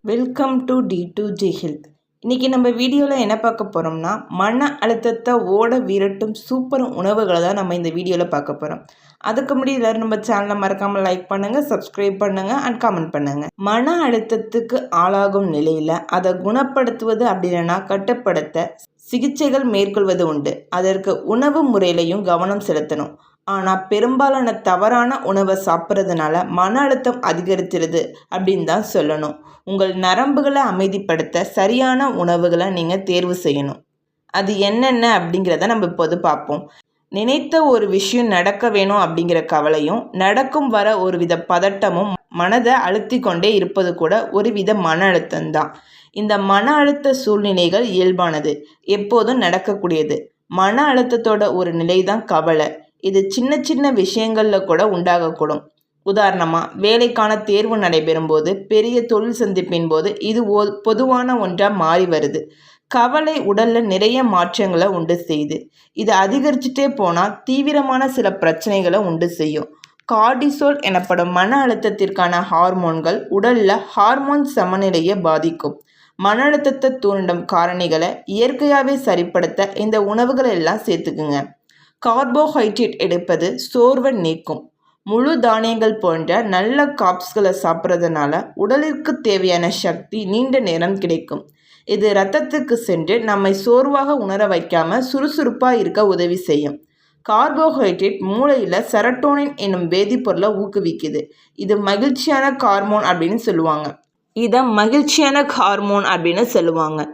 Welcome to D2J health. இன்றைக்கி நம்ம வீடியோவில் என்ன பார்க்க போகிறோம்னா, மன அழுத்தத்தை ஓட விரட்டும் சூப்பர் உணவுகளை தான் நம்ம இந்த வீடியோவில் பார்க்க போகிறோம். அதுக்கு முன்னாடி எல்லோரும் நம்ம சேனலை மறக்காமல் லைக் பண்ணுங்கள், சப்ஸ்கிரைப் பண்ணுங்கள் அண்ட் கமெண்ட் பண்ணுங்கள். மன அழுத்தத்துக்கு ஆளாகும் நிலையில் அதை குணப்படுத்துவது அப்படின்னா கட்டுப்படுத்த சிகிச்சைகள் மேற்கொள்வது உண்டு. அதற்கு உணவு முறையிலையும் கவனம் செலுத்தணும். ஆனால் பெரும்பாலான தவறான உணவை சாப்பிட்றதுனால மன அழுத்தம் அதிகரிச்சிருது அப்படின்னு தான் சொல்லணும். உங்கள் நரம்புகளை அமைதிப்படுத்த சரியான உணவுகளை நீங்கள் தேர்வு செய்யணும். அது என்னென்ன அப்படிங்கிறத நம்ம இப்போது பார்ப்போம். நினைத்த ஒரு விஷயம் நடக்க வேணும் அப்படிங்கிற கவலையும், நடக்கும் வர ஒரு வித பதட்டமும் மனதை அழுத்தி கொண்டே இருப்பது கூட ஒரு வித மன அழுத்தம்தான். இந்த மன அழுத்த சூழ்நிலைகள் இயல்பானது, எப்போதும் நடக்கக்கூடியது. மன அழுத்தத்தோட ஒரு நிலை தான் கவலை. இது சின்ன சின்ன விஷயங்களில் கூட உண்டாகக்கூடும். உதாரணமாக, வேலைக்கான தேர்வு நடைபெறும் போது, பெரிய தொழில் சந்திப்பின் போது இது பொதுவான ஒன்றாக மாறி வருது. கவலை உடலில் நிறைய மாற்றங்களை உண்டு செய்யுது. இது அதிகரிச்சுட்டே போனால் தீவிரமான சில பிரச்சனைகளை உண்டு செய்யும். கார்டிசோல் எனப்படும் மன அழுத்தத்திற்கான ஹார்மோன்கள் உடலில் ஹார்மோன் சமநிலையை பாதிக்கும். மன அழுத்தத்தை தூண்டும் காரணிகளை இயற்கையாகவே சரிப்படுத்த இந்த உணவுகளை எல்லாம் சேர்த்துக்குங்க. கார்போஹைட்ரேட் எடுப்பது சோர்வை நீக்கும். முழு தானியங்கள் போன்ற நல்ல கார்ப்ஸ்களை சாப்பிட்றதுனால உடலிற்கு தேவையான சக்தி நீண்ட நேரம் கிடைக்கும். இது இரத்தத்துக்கு சென்று நம்மை சோர்வாக உணர வைக்காம சுறுசுறுப்பாக இருக்க உதவி செய்யும். கார்போஹைட்ரேட் மூளையில் செரட்டோனின் என்னும் வேதிப்பொருளை ஊக்குவிக்குது. இது மகிழ்ச்சியான ஹார்மோன் அப்படின்னு சொல்லுவாங்க.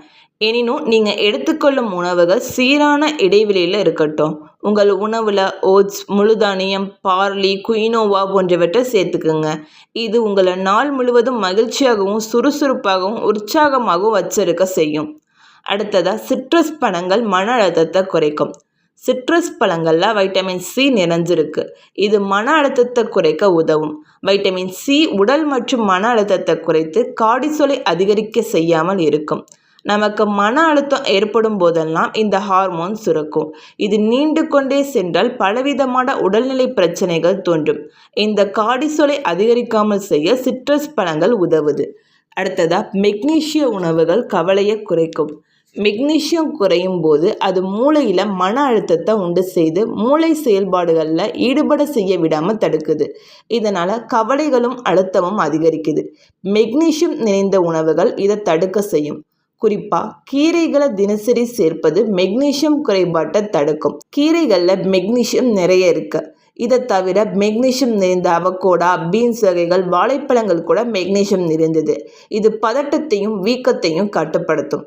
எனினும் நீங்கள் எடுத்துக்கொள்ளும் உணவுகள் சீரான இடைவெளியில் இருக்கட்டும். உங்கள் உணவில் ஓட்ஸ், முழுதானியம், பார்லி, குயினோவா போன்றவற்றை சேர்த்துக்குங்க. இது உங்களை நாள் முழுவதும் மகிழ்ச்சியாகவும் சுறுசுறுப்பாகவும் உற்சாகமாகவும் வச்சிருக்க செய்யும். அடுத்ததாக, சிட்ரஸ் பழங்கள் மன அழுத்தத்தை குறைக்கும். சிட்ரஸ் பழங்களில் வைட்டமின் சி நிறைஞ்சிருக்கு. இது மன அழுத்தத்தை குறைக்க உதவும். வைட்டமின் சி உடல் மற்றும் மன அழுத்தத்தை குறைத்து கார்டிசோலை அதிகரிக்க செய்யாமல் இருக்கும். நமக்கு மன அழுத்தம் ஏற்படும் போதெல்லாம் இந்த ஹார்மோன் சுரக்கும். இது நீண்டு கொண்டே சென்றால் பலவிதமான உடல்நிலை பிரச்சனைகள் தோன்றும். இந்த கார்டிசோலை அதிகரிக்காமல் செய்ய சிட்ரஸ் பழங்கள் உதவுது. அடுத்ததாக, மெக்னீசிய உணவுகள் கவலையை குறைக்கும். மெக்னீசியம் குறையும் போது அது மூளையில் மன அழுத்தத்தை உண்டு செய்து மூளை செயல்பாடுகளில் ஈடுபட செய்ய விடாமல் தடுக்குது. இதனால் கவலைகளும் அழுத்தமும் அதிகரிக்குது. மெக்னீசியம் நிறைந்த உணவுகள் இதை தடுக்க செய்யும். குறிப்பாக கீரைகளை தினசரி சேர்ப்பது மெக்னீசியம் குறைபாட்டை தடுக்கும். கீரைகளில் மெக்னீசியம் நிறைய இருக்கு. இதை தவிர மெக்னீசியம் நிறைந்த அவகோடா, பீன்ஸ் வகைகள், வாழைப்பழங்கள் கூட மெக்னீசியம் நிறைந்தது. இது பதட்டத்தையும் வீக்கத்தையும் கட்டுப்படுத்தும்.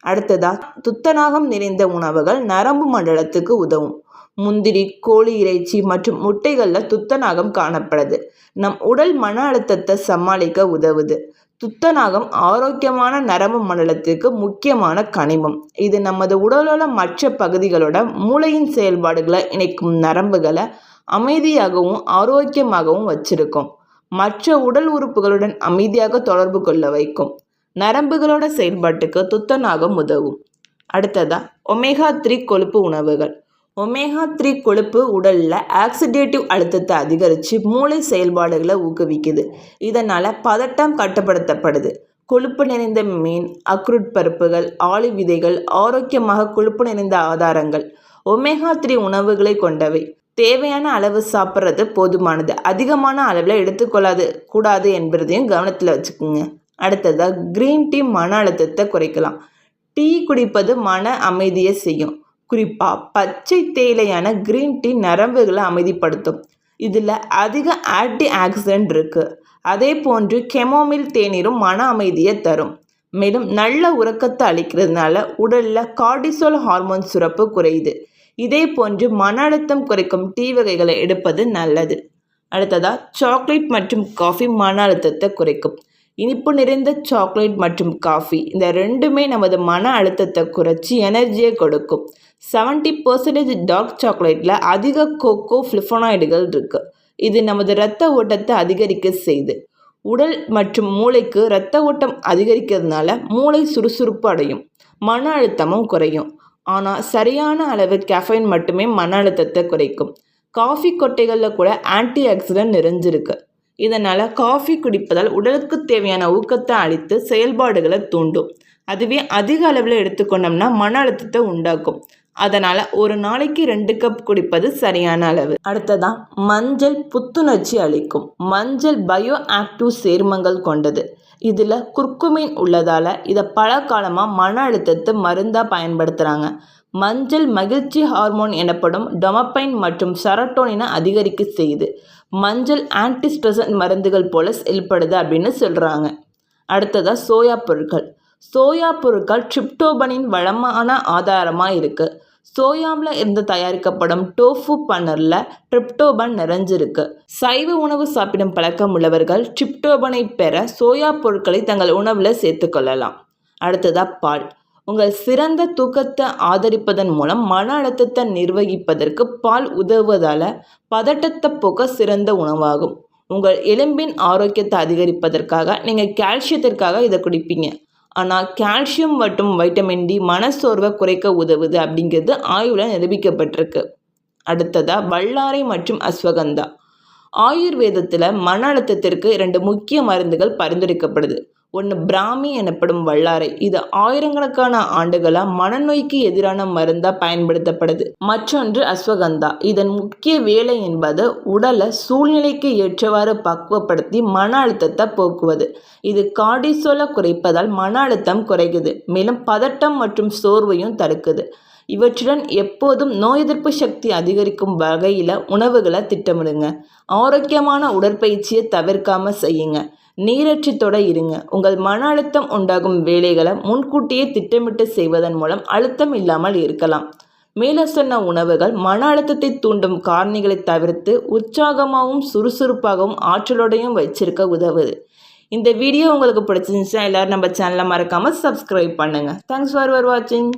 அடுத்ததாக, துத்தநாகம் நிறைந்த உணவுகள் நரம்பு மண்டலத்துக்கு உதவும். முந்திரி, கோழி இறைச்சி மற்றும் முட்டைகளில் துத்தநாகம் காணப்படுது. நம் உடல் மன அழுத்தத்தை சமாளிக்க உதவுது. துத்தநாகம் ஆரோக்கியமான நரம்பு மண்டலத்திற்கு முக்கியமான கனிமம். இது நமது உடலோட மற்ற பகுதிகளோட மூளையின் செயல்பாடுகளை இணைக்கும் நரம்புகளை அமைதியாகவும் ஆரோக்கியமாகவும் வச்சிருக்கும். மற்ற உடல் உறுப்புகளுடன் அமைதியாக தொடர்பு கொள்ள வைக்கும். நரம்புகளோட செயல்பாட்டுக்கு துத்தநாகம் உதவும். அடுத்ததாக, ஒமேகா 3 கொழுப்பு உணவுகள். ஒமேகா 3 கொழுப்பு உடலில் ஆக்சிடேட்டிவ் அழுத்தத்தை அதிகரித்து மூளை செயல்பாடுகளை ஊக்குவிக்குது. இதனால் பதட்டம் கட்டுப்படுத்தப்படுது. கொழுப்பு நிறைந்த மீன், அக்ரூட் பருப்புகள், ஆலிவ் விதைகள் ஆரோக்கியமாக கொழுப்பு நிறைந்த ஆதாரங்கள். ஒமேகா 3 உணவுகளை கொண்டவை. தேவையான அளவு சாப்பிட்றது போதுமானது. அதிகமான அளவில் எடுத்துக்கொள்ளாது கூடாது என்பதையும் கவனத்தில் வச்சுக்கோங்க. அடுத்ததாக, கிரீன் டீ மன அழுத்தத்தை குறைக்கலாம். டீ குடிப்பது மன அமைதியை செய்யும். குறிப்பாக பச்சை தேயிலையான கிரீன் டீ நரம்புகளை அமைதிப்படுத்தும். இதில் அதிக ஆன்டி ஆக்சிடென்ட் இருக்குது. அதே போன்று கெமோமில் தேநீரும் மன அமைதியை தரும். மேலும் நல்ல உறக்கத்தை அளிக்கிறதுனால உடலில் கார்டிசோல் ஹார்மோன் சுரப்பு குறையுது. இதே போன்று மன அழுத்தம் குறைக்கும் டீ வகைகளை எடுப்பது நல்லது. அடுத்ததாக, சாக்லேட் மற்றும் காஃபி மன அழுத்தத்தை குறைக்கும். இனிப்பு நிறைந்த சாக்லேட் மற்றும் காஃபி இந்த ரெண்டுமே நமது மன அழுத்தத்தை குறைச்சி எனர்ஜியை கொடுக்கும். 70% டார்க் சாக்லேட்டில் அதிக கோகோ ஃப்ளிஃபனாய்டுகள் இருக்குது. இது நமது இரத்த ஓட்டத்தை அதிகரிக்க செய்யுது. உடல் மற்றும் மூளைக்கு இரத்த ஓட்டம் அதிகரிக்கிறதுனால மூளை சுறுசுறுப்பு அடையும், மன அழுத்தமும் குறையும். ஆனால் சரியான அளவு கேஃபைன் மட்டுமே மன அழுத்தத்தை குறைக்கும். காஃபி கொட்டைகளில் கூட ஆன்டி ஆக்சிடென்ட் நிறைஞ்சிருக்கு. இதனால் காஃபி குடிப்பதால் உடலுக்கு தேவையான ஊக்கத்தை அளித்து செயல்பாடுகளை தூண்டும். அதுவே அதிக அளவில் எடுத்துக்கொண்டோம்னா மன அழுத்தத்தை உண்டாக்கும். அதனால் ஒரு நாளைக்கு 2 கப் குடிப்பது சரியான அளவு. அடுத்ததான் மஞ்சள் புத்துணர்ச்சி அளிக்கும். மஞ்சள் பயோ ஆக்டிவ் சேர்மங்கள் கொண்டது. இதில் குர்குமின் உள்ளதால் இதை பல காலமாக மன அழுத்தத்தை மருந்தாக பயன்படுத்துகிறாங்க. மஞ்சள் மகிழ்ச்சி ஹார்மோன் எனப்படும் டொபமைன் மற்றும் செரோட்டோனினை அதிகரிக்க செய்யுது. மஞ்சள் ஆன்டிஸ்ட்ரெசன் மருந்துகள் போல செயல்படுது அப்படின்னு சொல்கிறாங்க. அடுத்ததாக சோயா பொருட்கள். சோயா பொருட்கள் ட்ரிப்டோபனின் வளமான ஆதாரமாக இருக்குது. சோயாவில் இருந்து தயாரிக்கப்படும் டோஃபு பன்னரில் ட்ரிப்டோபன் நிறைஞ்சிருக்கு. சைவ உணவு சாப்பிடும் பழக்கம் உள்ளவர்கள் ட்ரிப்டோபனை பெற சோயா பொருட்களை தங்கள் உணவில் சேர்த்துக்கொள்ளலாம். அடுத்ததாக பால். உங்கள் சிறந்த தூக்கத்தை ஆதரிப்பதன் மூலம் மன அழுத்தத்தை நிர்வகிப்பதற்கு பால் உதவுவதால் பதட்டத்தை போக்க சிறந்த உணவாகும். உங்கள் எலும்பின் ஆரோக்கியத்தை அதிகரிப்பதற்காக நீங்கள் கால்சியத்திற்காக இதை குடிப்பீங்க. ஆனால் கால்சியம் மற்றும் வைட்டமின் டி மனசோர்வை குறைக்க உதவுது அப்படிங்கிறது ஆய்வில் நிரூபிக்கப்பட்டிருக்கு. அடுத்ததாக வல்லாரை மற்றும் அஸ்வகந்தா. ஆயுர்வேதத்தில் மன அழுத்தத்திற்கு 2 முக்கிய மருந்துகள் பரிந்துரைக்கப்படுது. ஒன்று பிராமி எனப்படும் வல்லாரை. இது ஆயிரக்கணக்கான ஆண்டுகளாக மனநோய்க்கு எதிரான மருந்தாக பயன்படுத்தப்படுது. மற்றொன்று அஸ்வகந்தா. இதன் முக்கிய வேலை என்பது உடலை சூழ்நிலைக்கு ஏற்றவாறு பக்குவப்படுத்தி மன அழுத்தத்தை போக்குவது. இது கார்டிசோலை குறைப்பதால் மன அழுத்தம் குறைக்குது. மேலும் பதட்டம் மற்றும் சோர்வையும் தடுக்குது. இவற்றுடன் எப்போதும் நோய் எதிர்ப்பு சக்தி அதிகரிக்கும் வகையில் உணவுகளை திட்டமிடுங்க. ஆரோக்கியமான உடற்பயிற்சியை தவிர்க்காம செய்யுங்க. நீரற்றத்தோட இருங்க. உங்கள் மன அழுத்தம் உண்டாகும் வேலைகளை முன்கூட்டியே திட்டமிட்டு செய்வதன் மூலம் அழுத்தம் இல்லாமல் இருக்கலாம். மேலே சொன்ன உணவுகள் மன அழுத்தத்தை தூண்டும் காரணிகளை தவிர்த்து உற்சாகமாகவும் சுறுசுறுப்பாகவும் ஆற்றலோடையும் வச்சிருக்க உதவுது. இந்த வீடியோ உங்களுக்கு பிடிச்சிருந்துச்சுன்னா எல்லோரும் நம்ம சேனலை மறக்காமல் சப்ஸ்கிரைப் பண்ணுங்கள். தேங்க்ஸ் ஃபார் வாட்சிங்.